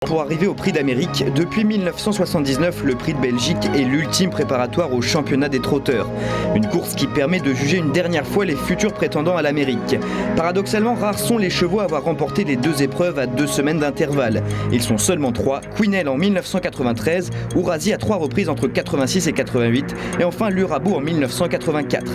Pour arriver au Prix d'Amérique, depuis 1979, le Prix de Belgique est l'ultime préparatoire au championnat des trotteurs. Une course qui permet de juger une dernière fois les futurs prétendants à l'Amérique. Paradoxalement, rares sont les chevaux à avoir remporté les deux épreuves à 2 semaines d'intervalle. Ils sont seulement 3, Queenel en 1993, Ourasi à 3 reprises entre 86 et 88, et enfin Lurabo en 1984.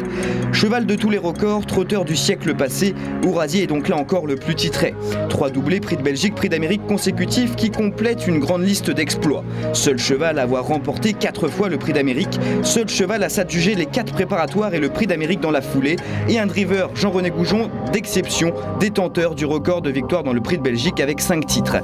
Cheval de tous les records, trotteur du siècle passé, Ourasi est donc là encore le plus titré. 3 doublés, Prix de Belgique, Prix d'Amérique consécutifs qui complète une grande liste d'exploits. Seul cheval à avoir remporté 4 fois le Prix d'Amérique, seul cheval à s'adjuger les 4 préparatoires et le Prix d'Amérique dans la foulée, et un driver, Jean-René Goujon, d'exception, détenteur du record de victoire dans le Prix de Belgique avec 5 titres.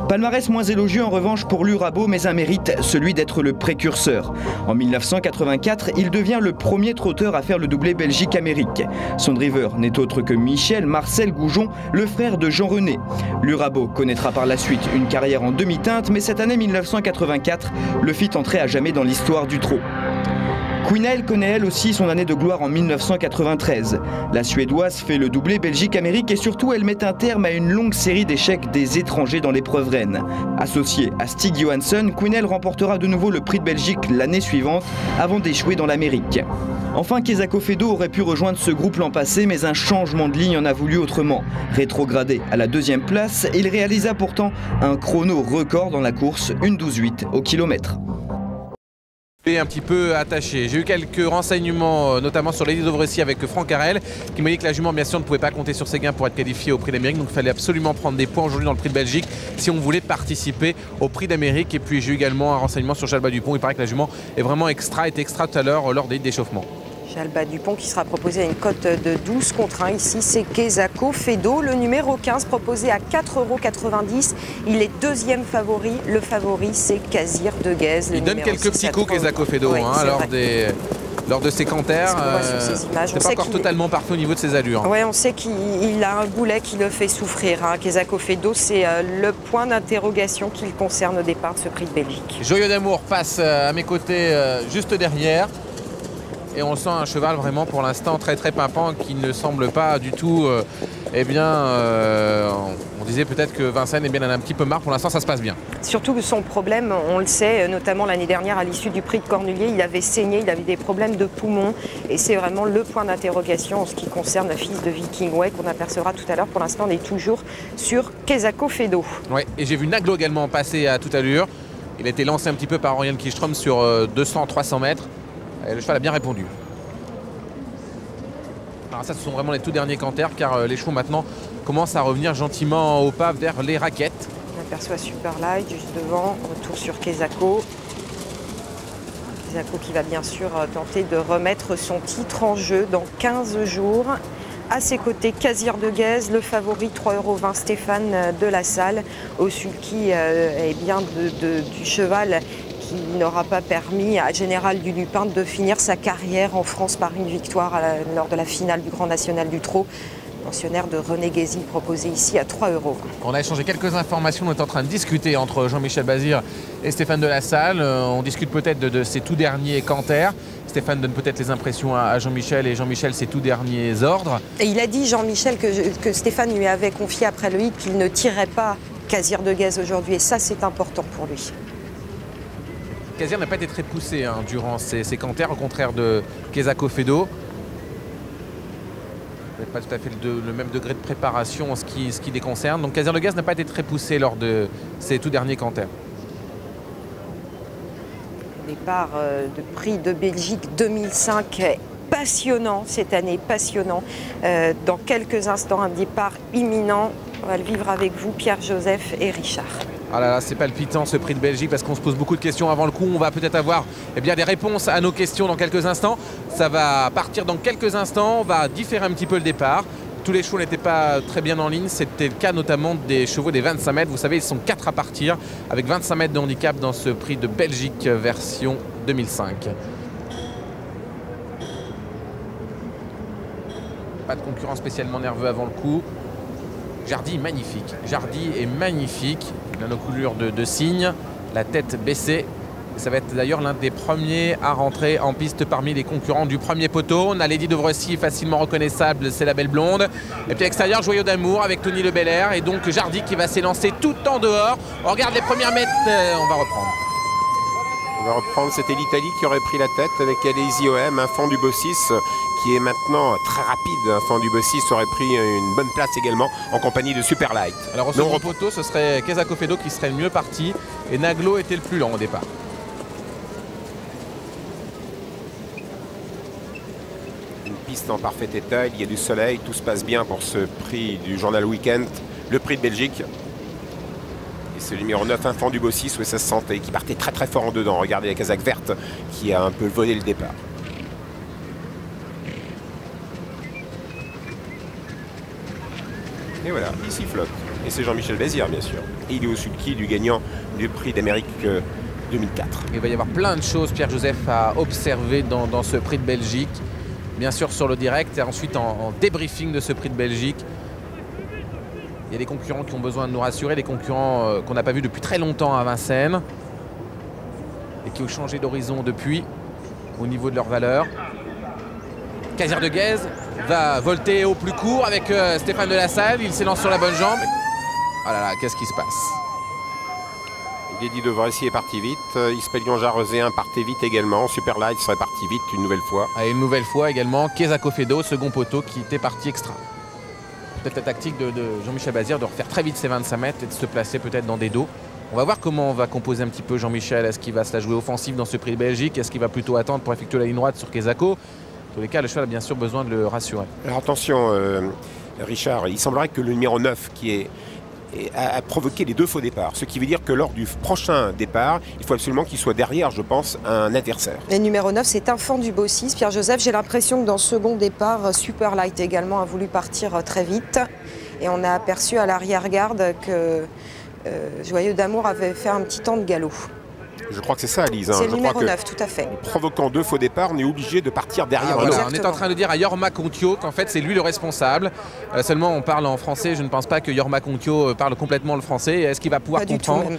Palmarès moins élogieux en revanche pour Lurabo, mais un mérite, celui d'être le précurseur. En 1984, il devient le premier trotteur à faire le doublé Belgique-Amérique. Son driver n'est autre que Michel Marcel Goujon, le frère de Jean-René. Lurabo connaîtra par la suite une carrière en demi-teinte, mais cette année 1984 le fit entrer à jamais dans l'histoire du trot. Queenel connaît elle aussi son année de gloire en 1993. La Suédoise fait le doublé Belgique-Amérique et surtout elle met un terme à une longue série d'échecs des étrangers dans l'épreuve reine. Associée à Stig Johansson, Queenel remportera de nouveau le Prix de Belgique l'année suivante avant d'échouer dans l'Amérique. Enfin, Kezako Fedo aurait pu rejoindre ce groupe l'an passé, mais un changement de ligne en a voulu autrement. Rétrogradé à la 2e place, il réalisa pourtant un chrono record dans la course, une 12,8 au kilomètre. Et un petit peu attaché. J'ai eu quelques renseignements, notamment sur Lady Dovrecy avec Franck Harel, qui m'a dit que la jument, bien sûr, ne pouvait pas compter sur ses gains pour être qualifiée au Prix d'Amérique. Donc il fallait absolument prendre des points aujourd'hui dans le Prix de Belgique si on voulait participer au Prix d'Amérique. Et puis j'ai eu également un renseignement sur Jalba Dupont. Il paraît que la jument est vraiment extra tout à l'heure lors des d'échauffement. Jalba Dupont qui sera proposé à une cote de 12 contre 1. Ici, c'est Kezako Fedo, le numéro 15, proposé à 4,90 €. Il est 2e favori. Le favori, c'est Kazir de Guez. Il donne quelques petits coups, Kezako Fedo, oui, lors de ses canters. C'est pas encore totalement parfait au niveau de ses allures. Oui, on sait qu'il a un boulet qui le fait souffrir. Kezako Fedo, c'est le point d'interrogation qui le concerne au départ de ce Prix de Belgique. Joyeux d'amour passe à mes côtés, juste derrière. Et on sent un cheval vraiment pour l'instant très pimpant qui ne semble pas du tout, on disait peut-être que Vincennes en a un petit peu marre, pour l'instant ça se passe bien. Surtout que son problème, on le sait, notamment l'année dernière à l'issue du Prix de Cornulier, il avait saigné, il avait des problèmes de poumons et c'est vraiment le point d'interrogation en ce qui concerne la fille de Viking Way qu'on apercevra tout à l'heure. Pour l'instant on est toujours sur Kezako Fedo. Oui, et j'ai vu Naglo également passer à toute allure. Il a été lancé un petit peu par Orion Kihlström sur 200-300 mètres. Et le cheval a bien répondu. Alors ça, ce sont vraiment les tout derniers canters, car les chevaux maintenant commencent à revenir gentiment au pas vers les raquettes. On aperçoit Superlight juste devant, retour sur Kezako. Kezako qui va bien sûr tenter de remettre son titre en jeu dans 15 jours. À ses côtés, Kazir de Guez, le favori 3,20 € Stéphane de la Salle, au sulky du cheval qui n'aura pas permis à Général du Lupin de finir sa carrière en France par une victoire lors de la finale du Grand National du Trot. Pensionnaire de René Guézy proposé ici à 3 €. On a échangé quelques informations, on est en train de discuter entre Jean-Michel Bazir et Stéphane de la Salle. On discute peut-être de ses tout derniers canters. Stéphane donne peut-être les impressions à Jean-Michel et Jean-Michel ses tout derniers ordres. Et il a dit, Jean-Michel, que Stéphane lui avait confié après le hit qu'il ne tirait pas Kazir de Guez aujourd'hui. Et ça, c'est important pour lui. Kazir n'a pas été très poussé durant ses canters, au contraire de Kezako Fedo. Pas tout à fait le même degré de préparation en ce qui les concerne. Donc Kazir de Guez n'a pas été très poussé lors de ses tout derniers canters. Départ de Prix de Belgique 2005, passionnant cette année, passionnant. Dans quelques instants, un départ imminent. On va le vivre avec vous, Pierre-Joseph et Richard. Ah là là, c'est palpitant ce Prix de Belgique parce qu'on se pose beaucoup de questions avant le coup. On va peut-être avoir des réponses à nos questions dans quelques instants. Ça va partir dans quelques instants. On va différer un petit peu le départ. Tous les chevaux n'étaient pas très bien en ligne. C'était le cas notamment des chevaux des 25 mètres. Vous savez, ils sont 4 à partir avec 25 mètres de handicap dans ce Prix de Belgique version 2005. Pas de concurrent spécialement nerveux avant le coup. Jardy magnifique. Jardy est magnifique. Il a nos coulures de cygne, la tête baissée. Ça va être d'ailleurs l'un des premiers à rentrer en piste parmi les concurrents du premier poteau. On a Lady Dovrecy facilement reconnaissable, c'est la belle blonde. Et puis à l'extérieur, Joyeux d'amour avec Tony Le Belair. Et donc Jardy qui va s'élancer tout en dehors. On regarde les premières mètres, on va reprendre. On va reprendre, c'était l'Italie qui aurait pris la tête avec Aleisi OM, un Fan du Bossis qui est maintenant très rapide. Un Fan du Bossis aurait pris une bonne place également en compagnie de Superlight. Alors au second poteau, ce serait Kezako Fedo qui serait le mieux parti et Naglo était le plus lent au départ. Une piste en parfait état, il y a du soleil, tout se passe bien pour ce prix du journal Weekend, le prix de Belgique. C'est le numéro 9, Infant du Bossis, où ça se sentait, qui partait très très fort en dedans. Regardez la casaque verte qui a un peu volé le départ. Et voilà, il sifflote. Et c'est Jean-Michel Bazir, bien sûr. Et il est au sulky du gagnant du prix d'Amérique 2004. Il va y avoir plein de choses, Pierre-Joseph, à observer dans ce prix de Belgique. Bien sûr sur le direct et ensuite en débriefing de ce prix de Belgique. Il y a des concurrents qui ont besoin de nous rassurer, des concurrents qu'on n'a pas vus depuis très longtemps à Vincennes et qui ont changé d'horizon depuis au niveau de leur valeur. Casier de Guèze va volter au plus court avec Stéphane de la Salle. Il s'élance sur la bonne jambe. Oh là là, qu'est-ce qui se passe? Lady Dovrecy est parti vite. Ispelion Jarozéen partait vite également. Superlight serait parti vite une nouvelle fois. Et une nouvelle fois également, Kezako Fedo, second poteau qui était parti extra. Peut-être la tactique de Jean-Michel Bazir de refaire très vite ses 25 mètres et de se placer peut-être dans des dos. On va voir comment on va composer un petit peu Jean-Michel. Est-ce qu'il va se la jouer offensive dans ce prix de Belgique? Est-ce qu'il va plutôt attendre pour effectuer la ligne droite sur Kezako? En tous les cas, le cheval a bien sûr besoin de le rassurer. Alors attention, Richard, il semblerait que le numéro 9 a provoqué les deux faux départs. Ce qui veut dire que lors du prochain départ, il faut absolument qu'il soit derrière, je pense, un adversaire. Le numéro 9, c'est Infant du Bossis. Pierre-Joseph, j'ai l'impression que dans le second départ, Superlight également a voulu partir très vite. Et on a aperçu à l'arrière-garde que Joyeux d'amour avait fait un petit temps de galop. Je crois que c'est ça, Lise. C'est le numéro 9, tout à fait. En provoquant deux faux départs, on est obligé de partir derrière un voilà, autre. on est en train de dire à Jorma Kontio qu'en fait c'est lui le responsable. Seulement on parle en français, je ne pense pas que Jorma Kontio parle complètement le français. Est-ce qu'il va pouvoir comprendre?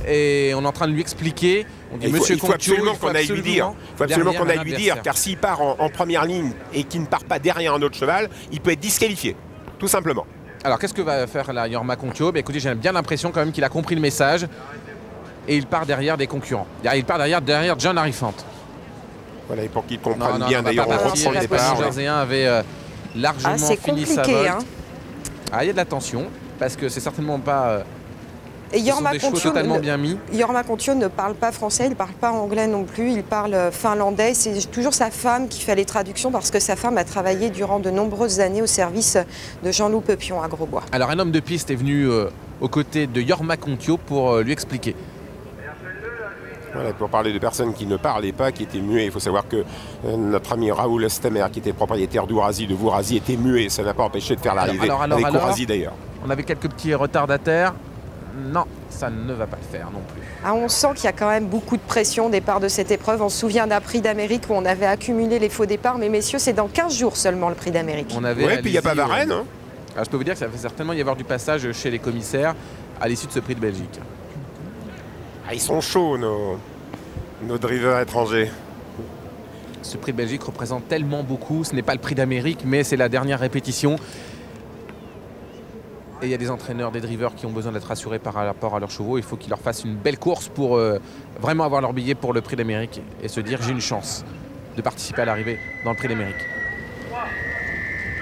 Et on est en train de lui expliquer. On dit Monsieur Kontio, il faut absolument qu'on aille lui dire. Il faut absolument qu'on aille lui dire, car s'il part en première ligne et qu'il ne part pas derrière un autre cheval, il peut être disqualifié, tout simplement. Alors qu'est-ce que va faire là Jorma Kontio? Écoutez, j'ai bien l'impression quand même qu'il a compris le message. Et il part derrière des concurrents. Il part derrière John Arifant. Voilà, et pour qu'ils comprennent bien, d'ailleurs, on reprend le départ. Jarozéen avait largement fini sa volte. Hein. Ah, il y a de la tension, parce que c'est certainement pas... Et Jorma Kontio ne parle pas français, il ne parle pas anglais non plus, il parle finlandais. C'est toujours sa femme qui fait les traductions parce que sa femme a travaillé durant de nombreuses années au service de Jean-Loup Peupion à Grosbois. Alors un homme de piste est venu aux côtés de Jorma Kontio pour lui expliquer. Voilà, pour parler de personnes qui ne parlaient pas, qui étaient muets. Il faut savoir que notre ami Raoul Stemer, qui était propriétaire d'Ourazi, de Vourazi, était muet. Ça n'a pas empêché de faire l'arrivée avec Ourazi d'ailleurs. On avait quelques petits retardataires. Non, ça ne va pas le faire non plus. Ah, on sent qu'il y a quand même beaucoup de pression au départ de cette épreuve. On se souvient d'un prix d'Amérique où on avait accumulé les faux départs. Mais messieurs, c'est dans 15 jours seulement le prix d'Amérique. Oui, puis il n'y a pas Varenne. Hein. Alors, je peux vous dire que ça va certainement y avoir du passage chez les commissaires à l'issue de ce prix de Belgique. Ah, ils sont chauds, nos drivers étrangers. Ce prix de Belgique représente tellement beaucoup. Ce n'est pas le prix d'Amérique, mais c'est la dernière répétition. Et il y a des entraîneurs, des drivers qui ont besoin d'être rassurés par rapport à leurs chevaux. Il faut qu'ils leur fassent une belle course pour vraiment avoir leur billet pour le prix d'Amérique et se dire j'ai une chance de participer à l'arrivée dans le prix d'Amérique.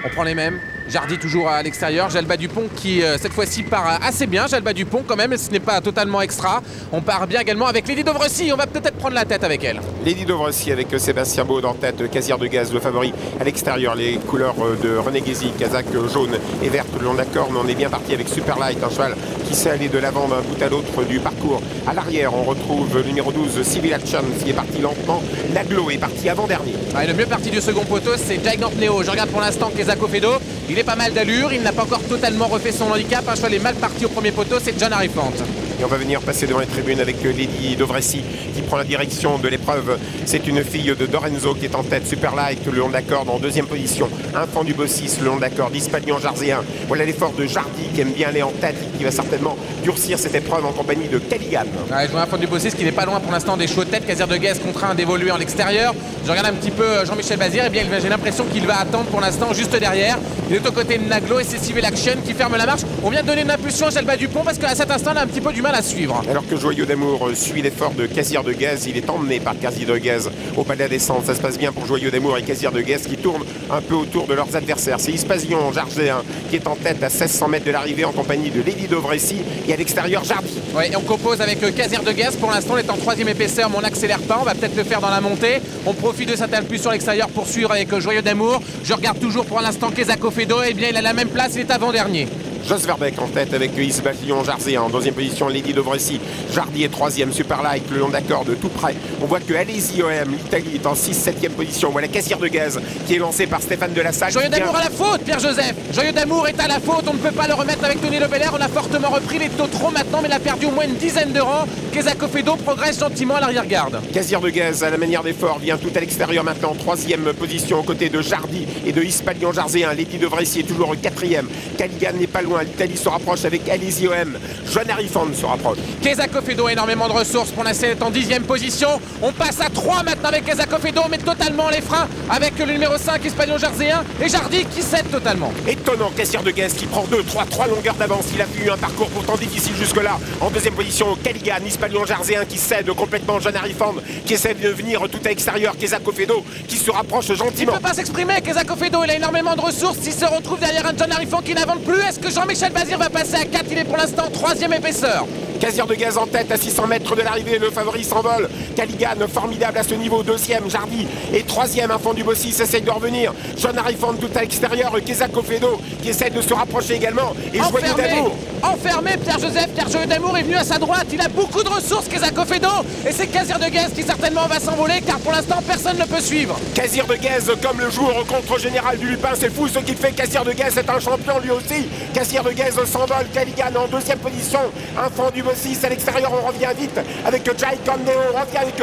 On prend les mêmes. Jardy toujours à l'extérieur. Jalba Dupont qui cette fois-ci part assez bien. Jalba Dupont quand même, ce n'est pas totalement extra. On part bien également avec Lady Dovrecy. On va peut-être prendre la tête avec elle. Lady Dovrecy avec Sébastien Baud en tête. Casier de Guèze, le favori à l'extérieur. Les couleurs de René Guézy, casaque jaune et verte le long de la corne. On est bien parti avec Superlight, un cheval qui sait aller de l'avant d'un bout à l'autre du parcours. À l'arrière, on retrouve le numéro 12, Civil Action, qui est parti lentement. Naglo est parti avant-dernier. Le mieux parti du second poteau, c'est Gigant Neo. Je regarde pour l'instant Kezako Fedo. Il est pas mal d'allure, il n'a pas encore totalement refait son handicap. Un cheval est mal parti au premier poteau, c'est John Arifant. Et on va venir passer devant les tribunes avec Lady Dovressi qui prend la direction de l'épreuve. C'est une fille de Dorenzo qui est en tête, super light le long de la corde en deuxième position. Enfant du Bossis le long de la corde, Hispanion Jarzéen. Voilà l'effort de Jardy qui aime bien aller en tête et qui va certainement durcir cette épreuve en compagnie de Caligan. Ouais, je vois Enfant du Bossis qui n'est pas loin pour l'instant des chevaux de tête. Casir de Guez contraint d'évoluer en l'extérieur. Je regarde un petit peu Jean-Michel Bazir, et bien j'ai l'impression qu'il va attendre pour l'instant juste derrière. Il est aux côtés de Naglo et c'est Civil Action qui ferme la marche. On vient de donner une impulsion à Jalba Dupont parce qu'à cet instant, on a un petit peu du mal à suivre. Alors que Joyeux d'Amour suit l'effort de Casir de Guez, il est emmené par Casir de Guez au pas de la descente. Ça se passe bien pour Joyeux d'Amour et Casir de Guez qui tournent un peu autour de leurs adversaires. C'est Hispanion Jarzéen qui est en tête à 1600 mètres de l'arrivée en compagnie de Lady Dovressi et à l'extérieur Jardy. Ouais, et on compose avec Casir de Guez. Pour l'instant, on est en troisième épaisseur, mais on n'accélère pas. On va peut-être le faire dans la montée. On profite de cette impulsion à l'extérieur pour suivre avec Joyeux d'Amour. Je regarde toujours pour l'instant Kezako Fedo. Et bien, il a la même place, il est avant-dernier. Jos Verbeek en tête avec Hispanion Jarzéen. En deuxième position, Lady Dovressi. Jardy est troisième, super light le long de la corde, tout près. On voit que Alesi OM, l'Italie, est en 6-7e position. Voilà Casir de Guez qui est lancé par Stéphane Delassalle. Joyeux d'Amour à la faute, Pierre-Joseph. Joyeux d'Amour est à la faute. On ne peut pas le remettre avec Tony Le Belair. On a fortement repris les taux trop maintenant, mais il a perdu au moins une dizaine de rangs. Kezako Fedo progresse gentiment à l'arrière-garde. Casir de Guez, à la manière d'effort, vient tout à l'extérieur maintenant. Troisième position aux côtés de Jardy et de Hispanion Jarzéen. Lady Dovressi est toujours quatrième. Caligan n'est pas loin. L'Italie se rapproche avec Alesi OM. Joan Harifan se rapproche. Kezako Fedo a énormément de ressources pour l'instant est en 10e position. On passe à 3 maintenant avec Kezako Fedo, mais totalement les freins avec le numéro 5 Hispanion Jarzéen et Jardy qui cède totalement. Étonnant, Casir de Guez qui prend 3 longueurs d'avance. Il a eu un parcours pourtant difficile jusque-là. En deuxième position, Caligan, Hispanion Jarzéen qui cède complètement. Joan Harifan qui essaie de venir tout à l'extérieur. Kezako Fedo qui se rapproche Il gentiment. ne peut pas s'exprimer, Kezako Fedo, il a énormément de ressources. Il se retrouve derrière un Joan Harifan qui n'avance plus. Est-ce que Jean-Michel Bazir va passer à 4? Il est pour l'instant 3e épaisseur. Casir de Guez en tête à 600 mètres de l'arrivée, le favori s'envole. Caligan formidable à ce niveau, deuxième. Jardy et troisième. Enfant du Bossis essaye de revenir. Joan Harifan tout à l'extérieur. Kezako Fedo qui essaie de se rapprocher également. Et Joyeux d'Amour. Enfermé, Pierre-Joseph. Joyeux d'Amour est venu à sa droite. Il a beaucoup de ressources, Kezako Fedo. Et c'est Casir de Guez qui certainement va s'envoler car pour l'instant personne ne peut suivre. Casir de Guez comme le jour contre Général du Lupin. C'est fou ce qu'il fait. Casir de Guez est un champion lui aussi. Casir de Guez s'envole. Caligan en deuxième position. Enfant du Bossis à l'extérieur. On revient vite avec Jai Condeo. On revient avec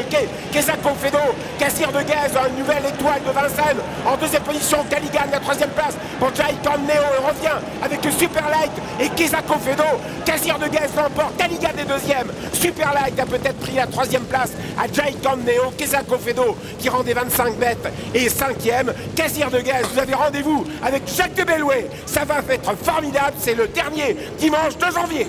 Kezako Fedo. Casir de Guez, une nouvelle étoile de Vincennes. En deuxième position, Caligan, la troisième place pour Jai Condeo. On revient avec Super Light et Kezako Fedo. Casir de Guez l'emporte. Caligan est deuxième. Super Light a peut-être pris la troisième place à Jai Condeo. Kezako Fedo qui rend des 25 mètres et cinquième. Casir de Guez, vous avez rendez-vous avec Jacques de Bellouet. Ça va être formidable. C'est le dernier dimanche de janvier.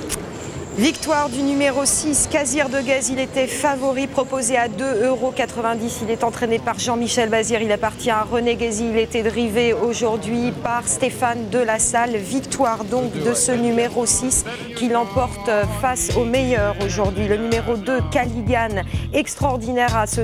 Victoire du numéro 6, Casir de Guez. Il était favori, proposé à 2,90 €. Il est entraîné par Jean-Michel Bazir. Il appartient à René Guézy. Il était drivé aujourd'hui par Stéphane Delassalle. Victoire donc de ce numéro 6 qui l'emporte face au meilleur aujourd'hui. Le numéro 2, Caligan, extraordinaire à ce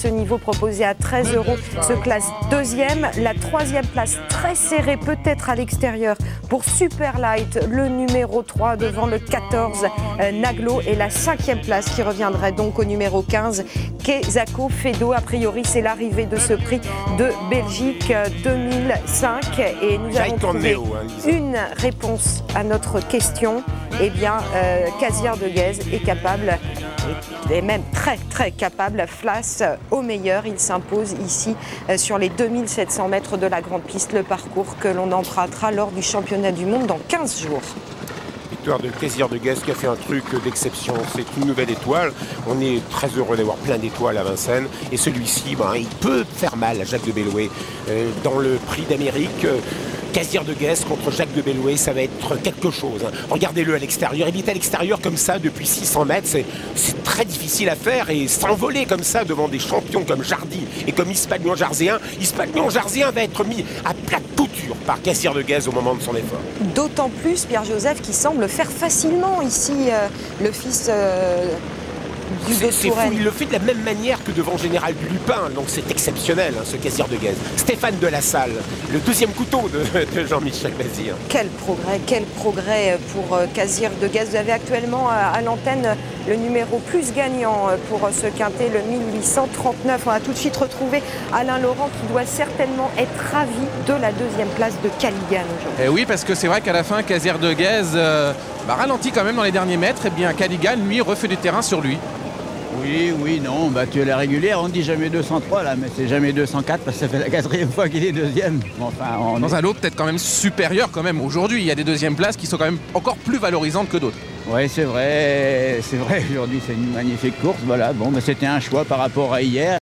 niveau, proposé à 13 €, se classe deuxième. La troisième place très serrée, peut-être à l'extérieur, pour Super Light, le numéro 3 devant le 14. Naglo et la 5e place qui reviendrait donc au numéro 15 Kezako Fedo. A priori c'est l'arrivée de ce prix de Belgique 2005 et nous avons trouvé une réponse à notre question. Eh bien Casir de Guez est capable et même très capable face au meilleur. Il s'impose ici sur les 2700 mètres de la grande piste, le parcours que l'on empruntera lors du championnat du monde dans 15 jours. Victoire de Casir de Guez qui a fait un truc d'exception. C'est une nouvelle étoile. On est très heureux d'avoir plein d'étoiles à Vincennes. Et celui-ci, il peut faire mal à Jacques de Bellouet. Dans le prix d'Amérique, Casir de Guez contre Jacques de Bellouet, ça va être quelque chose. Regardez-le à l'extérieur. Il est à l'extérieur comme ça depuis 600 mètres. C'est très difficile à faire et s'envoler comme ça devant des champions comme Jardy et comme Hispanion Jarzéen. Hispanion Jarzéen va être mis à plat de couture par Casir de Guez au moment de son effort. D'autant plus, Pierre-Joseph, qui semble faire facilement ici le fils du de Touraine. Il le fait de la même manière que devant Général du Lupin, donc c'est exceptionnel ce Casir de Guez. Stéphane Delassalle, le deuxième couteau de Jean-Michel Bazir. Quel progrès pour Casir de Guez. Vous avez actuellement à l'antenne le numéro plus gagnant pour ce quintet, le 1839. On a tout de suite retrouvé Alain Laurent qui doit certainement être ravi de la deuxième place de Caligan aujourd'hui. Et oui, parce que c'est vrai qu'à la fin, Casir de Guez ralenti quand même dans les derniers mètres. Et bien Cadigan, lui, refait du terrain sur lui. Oui, non, tu es la régulière, on dit jamais 203 là, mais c'est jamais 204 parce que ça fait la 4e fois qu'il est 2e. Enfin, dans un lot peut-être quand même supérieur quand même aujourd'hui. Il y a des 2e places qui sont quand même encore plus valorisantes que d'autres. Oui, c'est vrai, aujourd'hui c'est une magnifique course, voilà. Bon, c'était un choix par rapport à hier.